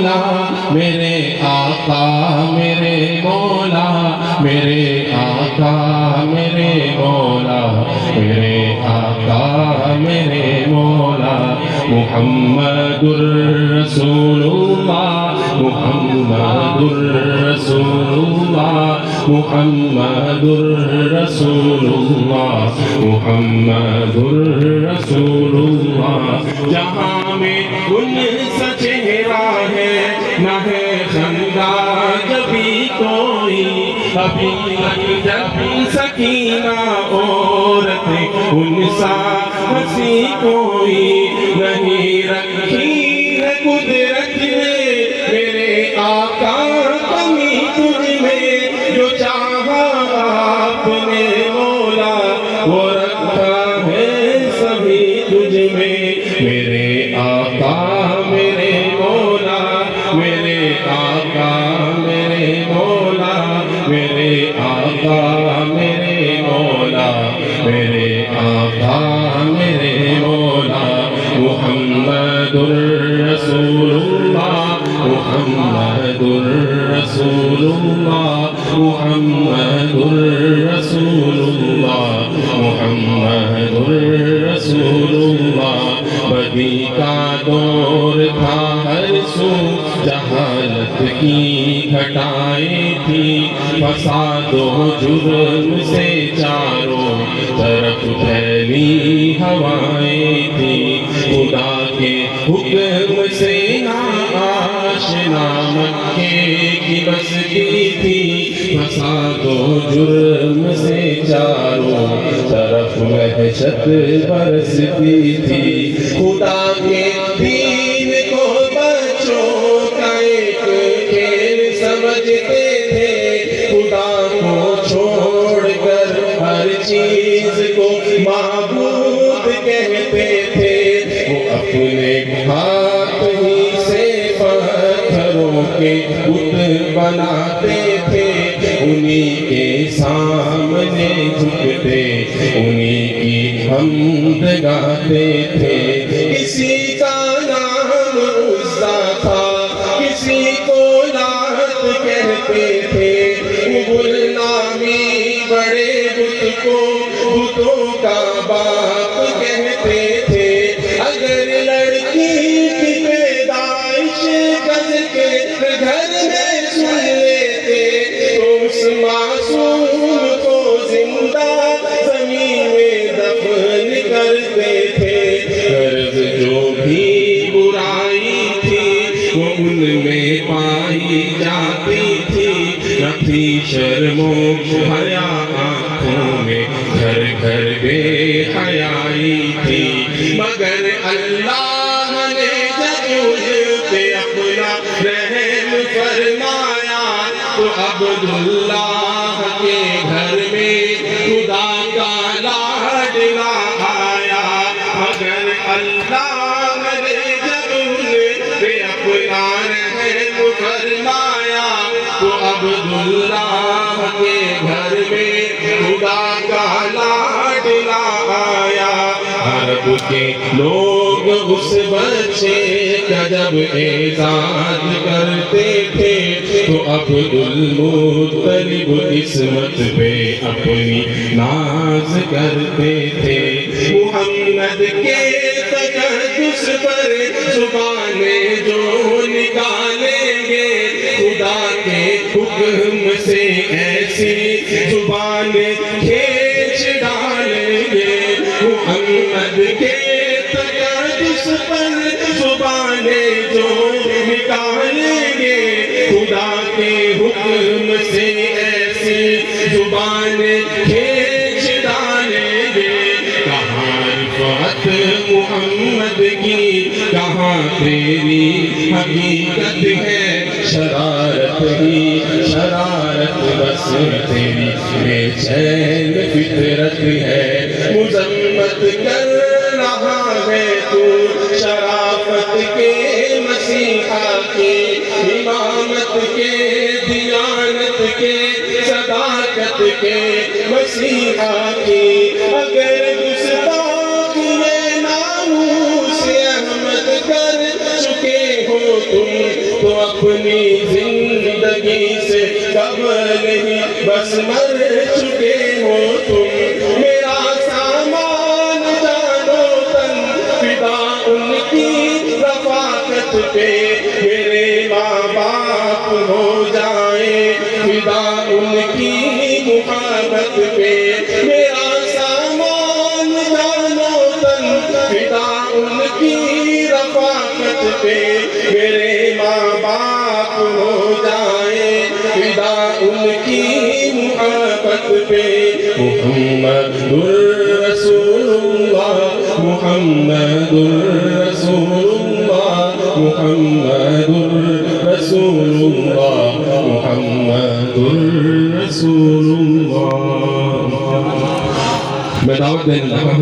مولا میرے آقا میرے مولا میرے آقا میرے مولا میرے آقا میرے مولا محمد الرسول اللہ محمد الرسول اللہ محمد الرسول اللہ محمد الرسول اللہ جہاں میں ان سا چہرہ ہے نہ ہے خندہ جبھی کوئی ابھی تک جب سکینہ عورت ان سا ہنسی کوئی نہیں رکھی ہے قدرت نے میرے آقا کمی تجھ میں جو چاہا آپ نے مولا وہ رکھا ہے سبھی تجھ میں میرے آقا میرے مولا میرے آقا میرے مولا میرے آقا میرے مولا میرے آقا میرے مولا محمد الرسول اللہ محمد الرسول اللہ محمد الرسول اللہ محمد الرسول اللہ بدی کا دور تھا ہر سو جہالت کی گھٹائیں تھی فساد و جرم سے چاروں طرف پھیلی ہوائیں تھی خدا کے حکم سے ناآشنا مکے کی بستی تھی فساد و جرم سے چاروں طرف وحشت برستی تھی خدا کے دین کو بچوں کا ایک کھیل سمجھتے تھے خدا کو چھوڑ کر ہر چیز کو معبود کہتے تھے وہ اپنے ہاتھ ہی سے پتھروں کے بت بناتے تھے انہی کے سامنے جھکتے انہی کی حمد گاتے تھے کسی کا نام عزا تھا کسی کو لات کہتے تھے غلامی بڑے بت کو بتوں کا باپ کہتے تھے اگر لڑکی کی پیدائش گز کے گھر میں سن لیتے تو اس معصوم کو زندہ زمین میں دفن کرتے تھے غرض جو بھی برائی تھی وہ ان میں پائی جاتی تھی نہ تھی شرم و حیا آنکھوں میں گھر گھر بے حیائی تھی مگر اللہ نے جب ان پہ اپنا رحم فرمایا تو عبداللہ کے گھر میں خدا کا لاڈلا آیا مگر اللہ نے جب ان پہ اپنا رحم فرمایا تو عبداللہ کے گھر میں خدا کا لاڈلا آیا عرب کے لوگ اس بچے کا جب اعزاز کرتے تھے تو عبدالمطلب عصمت پہ اپنی ناز کرتے تھے محمد کے تقدس پر زبانیں جو نکالیں گے خدا کے حکم سے ایسی زبانیں کھینچ ڈالیں گے محمد کے تقدس پر زبانیں جو نکالیں گے خدا کے حکم سے ایسی زبانیں کھینچ ڈالیں گے کہاں رفعت محمد کی کہاں تیری حقیقت ہے شرارت ہی شرارت بس تیری بے چین فطرت ہے مذمت کر رہا ہے تو شرافت کے مسیحا کی امامت کے دیانت کے صداقت کے مسیحا کی اگر گستاخ یہ ناموس احمد کر چکے ہو تم تو اپنی زندگی سے کب نہیں بس مر چکے ہو تم میرا سامان جانو تن فدا ان کی رفاقت پہ میرے ماں باپ ہو جائیں فدا ان کی محبت پہ میرا سامان جانو تن فدا ان کی رفاقت پہ میرے ماں باپ ہو جائیں فدا ان کی محبت پہ محمد رسول اللہ محمد رسول اللہ محمد رسول اللہ محمد رسول اللہ میں دعوت دینا